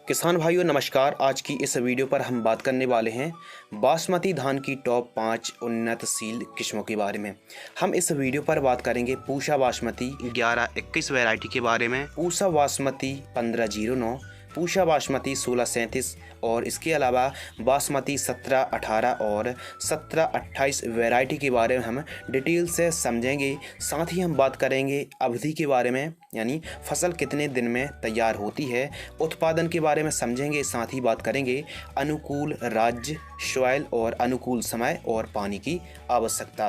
किसान भाइयों नमस्कार। आज की इस वीडियो पर हम बात करने वाले हैं बासमती धान की टॉप 5 उन्नतशील किस्मों के बारे में। हम इस वीडियो पर बात करेंगे पूसा बासमती 1121 वैरायटी के बारे में, पूसा बासमती 1509, पूसा बासमती 1637 और इसके अलावा बासमती 1718 और 1728 वैरायटी के बारे में हम डिटेल से समझेंगे। साथ ही हम बात करेंगे अवधि के बारे में, यानी फसल कितने दिन में तैयार होती है, उत्पादन के बारे में समझेंगे। साथ ही बात करेंगे अनुकूल राज्य, सॉइल और अनुकूल समय और पानी की आवश्यकता।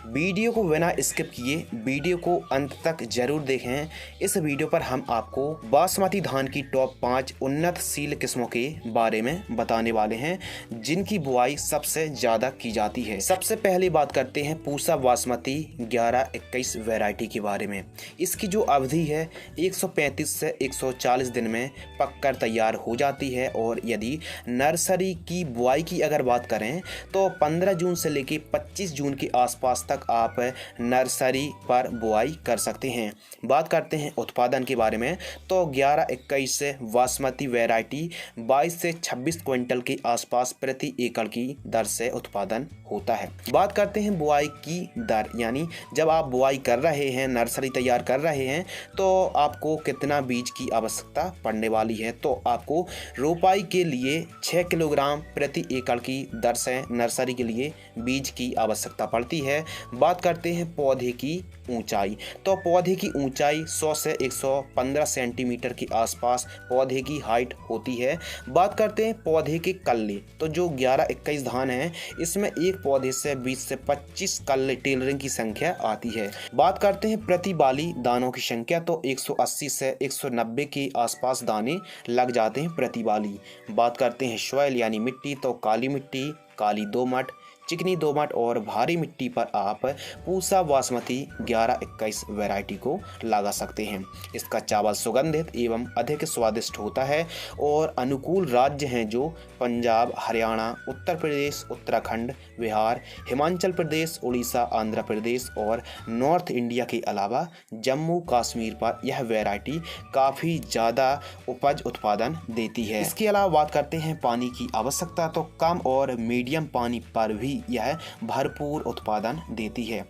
वीडियो को बिना स्किप किए वीडियो को अंत तक जरूर देखें। इस वीडियो पर हम आपको बासमती धान की टॉप 5 उन्नतशील किस्मों के बारे में बताने वाले हैं जिनकी बुआई सबसे ज़्यादा की जाती है। सबसे पहले बात करते हैं पूसा बासमती 1121 वैरायटी के बारे में। इसकी जो अवधि है 135 से 140 दिन में पककर तैयार हो जाती है और यदि नर्सरी की बुआई की अगर बात करें तो 15 जून से लेकर 25 जून के आसपास तक आप नर्सरी पर बुआई कर सकते हैं। बात करते हैं उत्पादन के बारे में तो 1121 से बासमती वैरायटी 22 से 26 क्विंटल के आसपास प्रति एकड़ की दर से उत्पादन होता है। बात करते हैं बुआई की दर, यानी जब आप बुआई कर रहे हैं, नर्सरी तैयार कर रहे हैं तो आपको कितना बीज की आवश्यकता पड़ने वाली है। तो आपको रोपाई के लिए 6 किलोग्राम प्रति एकड़ की दर से नर्सरी के लिए बीज की आवश्यकता पड़ती है। बात करते हैं पौधे की ऊंचाई, तो पौधे की ऊंचाई 100 से 115 सेंटीमीटर के आसपास पौधे की हाइट होती है। बात करते हैं पौधे के कल्ले, तो जो 1121 धान है इसमें एक पौधे से 20 से 25 कल्ले टेलरिंग की संख्या आती है। बात करते हैं प्रति बाली दानों की संख्या, तो 180 से 190 के आसपास दाने लग जाते हैं प्रति बाली। बात करते हैं सॉइल यानी मिट्टी, तो काली मिट्टी, काली दोमट, चिकनी दोमट और भारी मिट्टी पर आप पूसा बासमती 1121 वैरायटी को लगा सकते हैं। इसका चावल सुगंधित एवं अधिक स्वादिष्ट होता है और अनुकूल राज्य हैं जो पंजाब, हरियाणा, उत्तर प्रदेश, उत्तराखंड, बिहार, हिमाचल प्रदेश, उड़ीसा, आंध्र प्रदेश और नॉर्थ इंडिया के अलावा जम्मू कश्मीर पर यह वैरायटी काफ़ी ज़्यादा उपज उत्पादन देती है। इसके अलावा बात करते हैं पानी की आवश्यकता, तो कम और मीडियम पानी पर भी यह भरपूर उत्पादन देती है।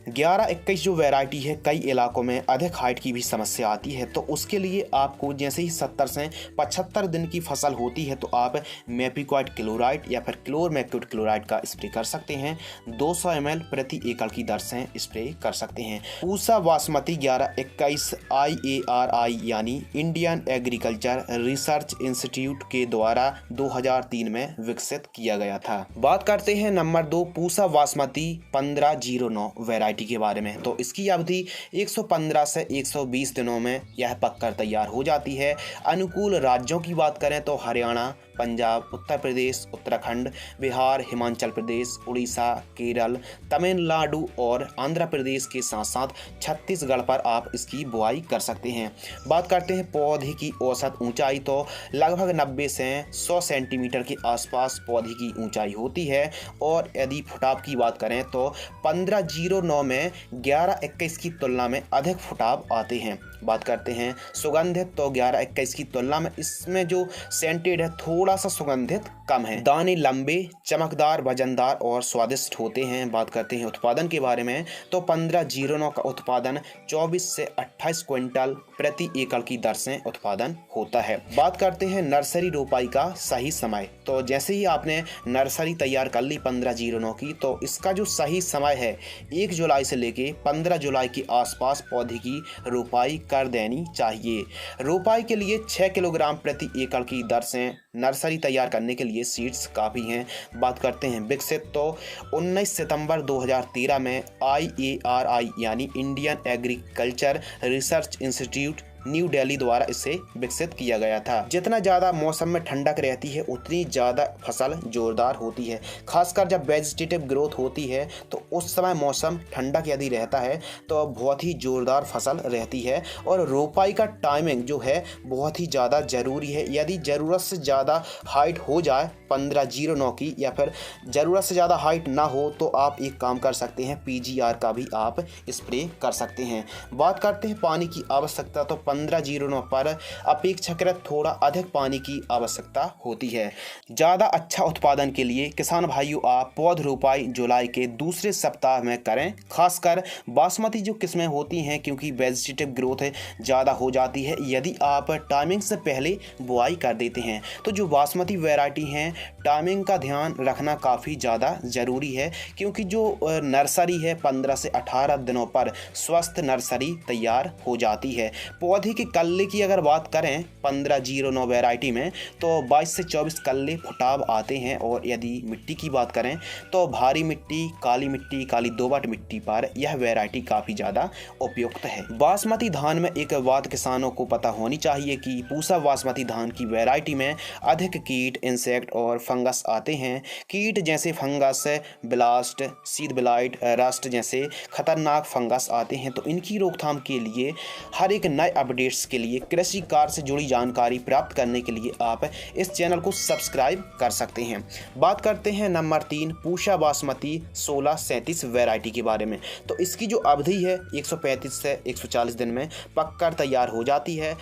1121 जो वैरायटी है कई इलाकों में अधिक हाइट की भी समस्या आती है, तो उसके लिए आपको जैसे ही 70 से 75 दिन की फसल होती है तो आप मेपिक्वाट क्लोराइड या फिर क्लोरमेक्विड क्लोराइड का स्प्रे कर सकते हैं। 200 ml प्रति एकड़ की दर से स्प्रे कर सकते हैं। पूसा बासमती 1121 IARI यानी इंडियन एग्रीकल्चर रिसर्च इंस्टीट्यूट के द्वारा 2003 में विकसित किया गया था। बात करते हैं नंबर 2 पूसा बासमती 1509 वैरायटी के बारे में, तो इसकी अवधि 115 से 120 दिनों में यह पककर तैयार हो जाती है। अनुकूल राज्यों की बात करें तो हरियाणा, पंजाब, उत्तर प्रदेश, उत्तराखंड, बिहार, हिमाचल प्रदेश, उड़ीसा, केरल, तमिलनाडु और आंध्र प्रदेश के साथ साथ छत्तीसगढ़ पर आप इसकी बुआई कर सकते हैं। बात करते हैं पौधे की औसत ऊंचाई, तो लगभग 90 से 100 सेंटीमीटर के आसपास पौधे की ऊंचाई होती है और यदि फुटाव की बात करें तो 1509 में 1121 की तुलना में अधिक फुटाव आते हैं। बात करते हैं सुगंधित, तो 1121 की तुलना में इसमें जो सेंटेड है थोड़ा सा सुगंधित कम है। दाने लंबे, चमकदार, वजनदार और स्वादिष्ट होते हैं। बात करते हैं उत्पादन के बारे में, तो 1509 का उत्पादन 24 से 28 क्विंटल प्रति एकड़ की दर से उत्पादन होता है। बात करते हैं नर्सरी रोपाई का सही समय, तो जैसे ही आपने नर्सरी तैयार कर ली 1509 की, तो इसका जो सही समय है 1 जुलाई से लेके 15 जुलाई के आसपास पौधे की रोपाई कर देनी चाहिए। रोपाई के लिए 6 किलोग्राम प्रति एकड़ की दर से नर्सरी तैयार करने के लिए सीड्स काफ़ी हैं। बात करते हैं विकसित, तो 19 सितंबर 2013 में IARI यानी Indian agriculture research institute new Delhi द्वारा इसे विकसित किया गया था। जितना ज़्यादा मौसम में ठंडक रहती है उतनी ज़्यादा फसल जोरदार होती है। खासकर जब वेजिटेटिव ग्रोथ होती है तो उस समय मौसम ठंडक यदि रहता है तो बहुत ही जोरदार फसल रहती है और रोपाई का टाइमिंग जो है बहुत ही ज़्यादा ज़रूरी है। यदि ज़रूरत से ज़्यादा हाइट हो जाए 1509 की, या फिर ज़रूरत से ज़्यादा हाइट ना हो तो आप एक काम कर सकते हैं, PGR का भी आप स्प्रे कर सकते हैं। बात करते हैं पानी की आवश्यकता, तो 1509 पर अपेक्षाकृत थोड़ा अधिक पानी की आवश्यकता होती है। ज़्यादा अच्छा उत्पादन के लिए किसान भाइयों आप पौध रोपाई जुलाई के दूसरे सप्ताह में करें। खासकर बासमती जो किस्में होती हैं, क्योंकि वेजिटेटिव ग्रोथ ज़्यादा हो जाती है यदि आप टाइमिंग से पहले बुआई कर देते हैं। तो जो बासमती वैरायटी हैं, टाइमिंग का ध्यान रखना काफ़ी ज़्यादा ज़रूरी है, क्योंकि जो नर्सरी है 15 से 18 दिनों पर स्वस्थ नर्सरी तैयार हो जाती है। पौधे के कल्ले की अगर बात करें 1509 वैरायटी में, तो 22 से 24 कल्ले फुटाव आते हैं। और यदि मिट्टी की बात करें तो भारी मिट्टी, काली दोमट मिट्टी पर यह वैरायटी काफ़ी ज़्यादा उपयुक्त है। बासमती धान में एक बात किसानों को पता होनी चाहिए कि पूसा बासमती धान की वैरायटी में अधिक कीट, इंसेक्ट और फंगस आते हैं। कीट जैसे fungus, blast, seed blight, rust जैसे खतरनाक फंगस आते हैं। तो इनकी रोकथाम के लिए हर एक नए अपडेट्स के लिए, कृषि कार्य से जुड़ी जानकारी प्राप्त करने के लिए आप इस चैनल को सब्सक्राइब कर सकते हैं। बात करते हैं नंबर 3 पूसा बासमती 1637 वैरायटी के बारे में। तो इसकी जो अवधि है 135 से 140 दिन में पककर तैयार हो जाती है।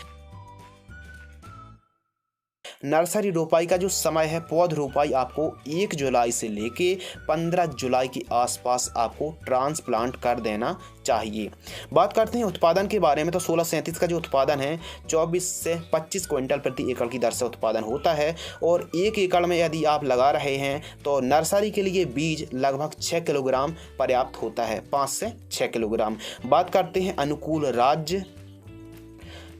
नर्सरी रोपाई का जो समय है, पौध रोपाई आपको 1 जुलाई से लेके 15 जुलाई के आसपास आपको ट्रांसप्लांट कर देना चाहिए। बात करते हैं उत्पादन के बारे में, तो 1637 का जो उत्पादन है 24 से 25 क्विंटल प्रति एकड़ की दर से उत्पादन होता है। और 1 एकड़ में यदि आप लगा रहे हैं तो नर्सरी के लिए बीज लगभग 6 किलोग्राम पर्याप्त होता है, 5 से 6 किलोग्राम। बात करते हैं अनुकूल राज्य,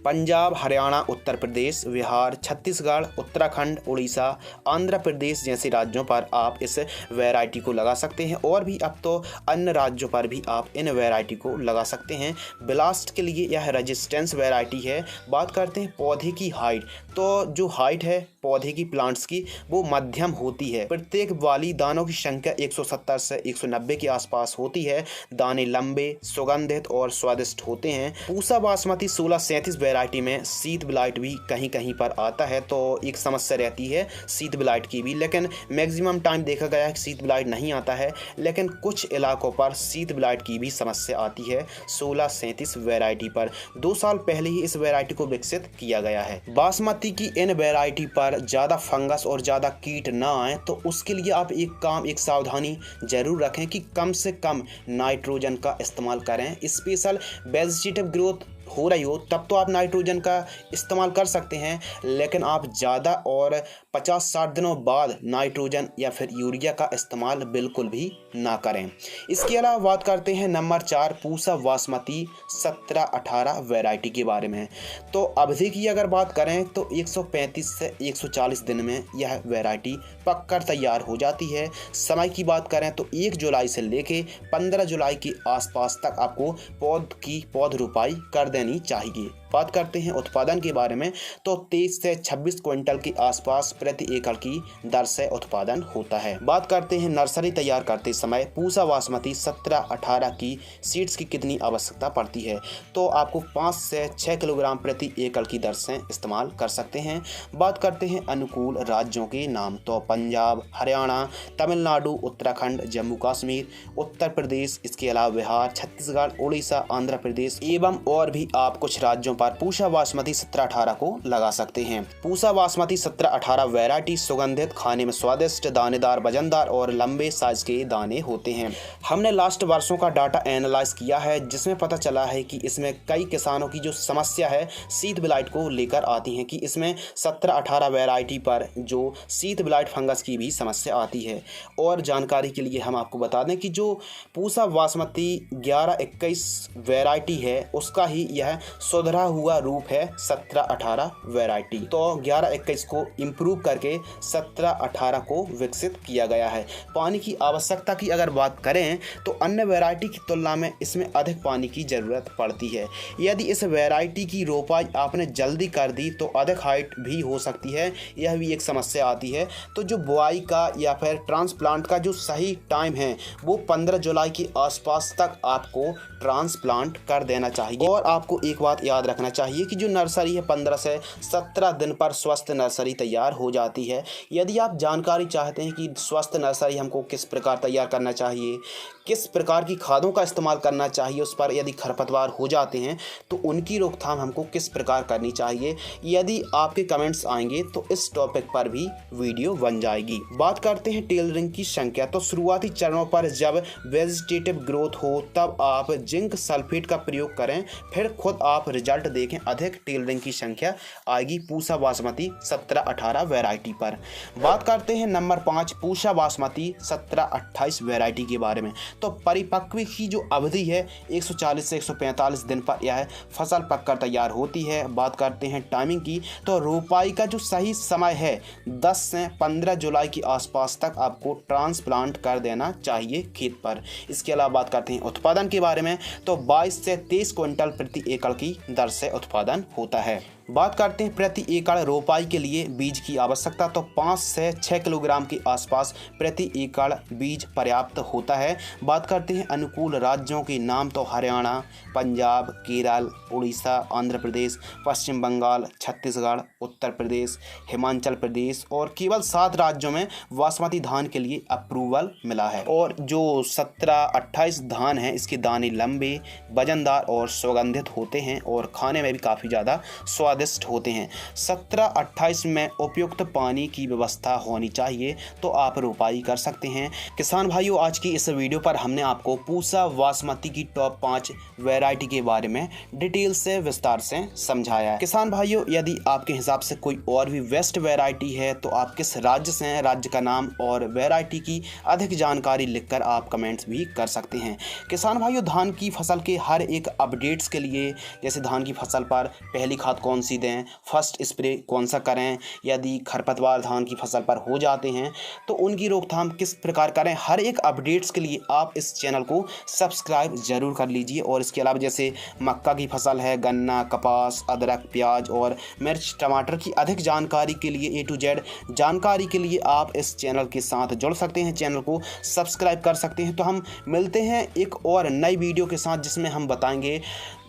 पंजाब, हरियाणा, उत्तर प्रदेश, बिहार, छत्तीसगढ़, उत्तराखंड, उड़ीसा, आंध्र प्रदेश जैसे राज्यों पर आप इस वैरायटी को लगा सकते हैं। और भी अब तो अन्य राज्यों पर भी आप इन वैरायटी को लगा सकते हैं। ब्लास्ट के लिए यह रेजिस्टेंस वैरायटी है। बात करते हैं पौधे की हाइट, तो जो हाइट है पौधे की, प्लांट्स की, वो मध्यम होती है। प्रत्येक वाली दानों की संख्या 170 से 190 के आसपास होती है। दाने लंबे, सुगंधित और स्वादिष्ट होते हैं। पूसा बासमती 1637 वैरायटी में सीड ब्लाइट भी कहीं कहीं पर आता है, तो एक समस्या रहती है सीड ब्लाइट की भी, लेकिन मैक्सिमम टाइम देखा गया है कि सीड ब्लाइट नहीं आता है। लेकिन कुछ इलाकों पर सीड ब्लाइट की भी समस्या आती है 1637 वैरायटी पर। 2 साल पहले ही इस वैरायटी को विकसित किया गया है। बासमती की इन वैरायटी पर ज़्यादा फंगस और ज़्यादा कीट ना आए, तो उसके लिए आप एक सावधानी जरूर रखें कि कम से कम नाइट्रोजन का इस्तेमाल करें। स्पेशल वेजिटेटिव ग्रोथ हो रही हो तब तो आप नाइट्रोजन का इस्तेमाल कर सकते हैं, लेकिन आप ज़्यादा और 50-60 दिनों बाद नाइट्रोजन या फिर यूरिया का इस्तेमाल बिल्कुल भी ना करें। इसके अलावा बात करते हैं नंबर 4 पूसा बासमती 1718 वैरायटी के बारे में। तो अवधि की अगर बात करें तो 135 से 140 दिन में यह वैरायटी पककर तैयार हो जाती है। समय की बात करें तो 1 जुलाई से लेके 15 जुलाई के आसपास तक आपको पौध रोपाई कर देनी चाहिए। बात करते हैं उत्पादन के बारे में, तो 23 से 26 क्विंटल के आसपास प्रति एकड़ की दर से उत्पादन होता है। बात करते हैं नर्सरी तैयार करते समय पूसा बासमती 1718 की सीड्स की कितनी आवश्यकता पड़ती है, तो आपको 5 से 6 किलोग्राम प्रति एकड़ की दर से इस्तेमाल कर सकते हैं। बात करते हैं अनुकूल राज्यों के नाम, तो पंजाब, हरियाणा, तमिलनाडु, उत्तराखंड, जम्मू कश्मीर, उत्तर प्रदेश, इसके अलावा बिहार, छत्तीसगढ़, उड़ीसा, आंध्र प्रदेश एवं और भी आप कुछ राज्यों पर पूसा बासमती 1718 को लगा सकते हैं। पूसा बासमती 1718 वैरायटी सुगंधित, खाने में स्वादिष्ट, दानेदार, वजनदार और लंबे साइज के दाने होते हैं। हमने लास्ट वर्षों का डाटा एनालाइज किया है, जिसमें पता चला है कि इसमें कई किसानों की जो समस्या है सीड ब्लाइट को लेकर आती है, कि इसमें 1718 वैरायटी पर जो सीड ब्लाइट फंगस की भी समस्या आती है। और जानकारी के लिए हम आपको बता दें कि जो पूसा बासमती 1121 वैरायटी है उसका ही यह सुधरा हुआ रूप है 1718 वैरायटी। तो 1121 को इम्प्रूव करके 1718 को विकसित किया गया है। पानी की आवश्यकता की अगर बात करें तो अन्य वैरायटी की तुलना में इसमें अधिक पानी की ज़रूरत पड़ती है। यदि इस वैरायटी की रोपाई आपने जल्दी कर दी तो अधिक हाइट भी हो सकती है, यह भी एक समस्या आती है। तो जो बुआई का या फिर ट्रांसप्लांट का जो सही टाइम है वो 15 जुलाई के आसपास तक आपको ट्रांसप्लांट कर देना चाहिए। और आपको एक बात याद रखनी रखना चाहिए कि जो नर्सरी है 15 से 17 दिन पर स्वस्थ नर्सरी तैयार हो जाती है। यदि आप जानकारी चाहते हैं कि स्वस्थ नर्सरी हमको किस प्रकार तैयार करना चाहिए, किस प्रकार की खादों का इस्तेमाल करना चाहिए, उस पर यदि खरपतवार हो जाते हैं तो उनकी रोकथाम हमको किस प्रकार करनी चाहिए, यदि आपके कमेंट्स आएंगे तो इस टॉपिक पर भी वीडियो बन जाएगी। बात करते हैं टेलरिंग की संख्या। तो शुरुआती चरणों पर जब वेजिटेटिव ग्रोथ हो तब आप जिंक सल्फेट का प्रयोग करें, फिर खुद आप रिजल्ट देखें। अधिक टेलरिंग की संख्या आएगी पूसा बासमती 17-18 वैरायटी पर। बात करते हैं नंबर 5 पूसा बासमती 17-28 वैरायटी के बारे में। तो परिपक्व की जो अवधि है 140 से 145 दिन पर यह फसल पककर तैयार होती है। बात करते हैं टाइमिंग की। तो रोपाई का जो सही समय है 10 से 15 जुलाई के आसपास तक आपको ट्रांसप्लांट कर देना चाहिए खेत पर। इसके अलावा बात करते हैं उत्पादन के बारे में। तो 22 से 23 क्विंटल प्रति एकड़ की दर से उत्पादन होता है। बात करते हैं प्रति एकड़ रोपाई के लिए बीज की आवश्यकता। तो 5 से 6 किलोग्राम के आसपास प्रति एकड़ बीज पर्याप्त होता है। बात करते हैं अनुकूल राज्यों के नाम। तो हरियाणा, पंजाब, केरल, उड़ीसा, आंध्र प्रदेश, पश्चिम बंगाल, छत्तीसगढ़, उत्तर प्रदेश, हिमाचल प्रदेश और केवल 7 राज्यों में बासमती धान के लिए अप्रूवल मिला है। और जो 17-28 धान है इसके दाने लंबे, वजनदार और सुगंधित होते हैं और खाने में भी काफ़ी ज़्यादा स्वादिष्ट होते हैं। 17-28 में उपयुक्त पानी की व्यवस्था होनी चाहिए तो आप रोपाई कर सकते हैं। किसान भाइयों, आज की इस वीडियो पर हमने आपको पूसा बासमती की टॉप 5 वैरायटी के बारे में डिटेल से विस्तार से समझाया है। किसान भाइयों, यदि आपके हिसाब से कोई और भी बेस्ट वैरायटी है तो आप किस राज्य से हैं, राज्य का नाम और वैरायटी की अधिक जानकारी लिखकर आप कमेंट्स भी कर सकते हैं। किसान भाइयों, धान की फसल के हर एक अपडेट्स के लिए, जैसे धान की फसल पर पहली खाद कौन सी दें, फर्स्ट स्प्रे कौन सा करें, यदि खरपतवार धान की फसल पर हो जाते हैं तो उनकी रोकथाम किस प्रकार करें, हर एक अपडेट्स के लिए आप इस चैनल को सब्सक्राइब जरूर कर लीजिए। और इसके अलावा जैसे मक्का की फसल है, गन्ना, कपास, अदरक, प्याज और मिर्च, टमाटर की अधिक जानकारी के लिए, A to Z जानकारी के लिए आप इस चैनल के साथ जुड़ सकते हैं, चैनल को सब्सक्राइब कर सकते हैं। तो हम मिलते हैं एक और नई वीडियो के साथ जिसमें हम बताएंगे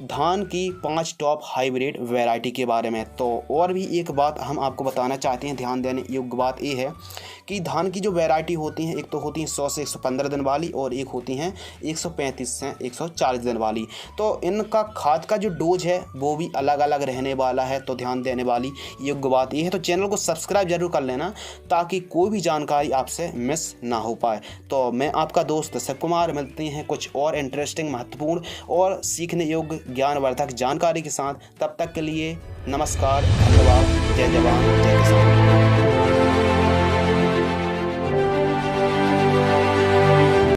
धान की 5 टॉप हाइब्रिड वैरायटी के बारे में। तो और भी एक बात हम आपको बताना चाहते हैं, ध्यान देने योग्य बात ये है कि धान की जो वैरायटी होती हैं, एक तो होती हैं 100 से 115 दिन वाली और एक होती हैं 135 से 140 दिन वाली। तो इनका खाद का जो डोज है वो भी अलग अलग रहने वाला है। तो ध्यान देने वाली योग्य बात ये है। तो चैनल को सब्सक्राइब जरूर कर लेना ताकि कोई भी जानकारी आपसे मिस ना हो पाए। तो मैं आपका दोस्त शिव कुमार, मिलते हैं कुछ और इंटरेस्टिंग, महत्वपूर्ण और सीखने योग्य ज्ञानवर्धक जानकारी के साथ। तब तक के लिए नमस्कार, धन्यवाद, जय जवान जय किसान।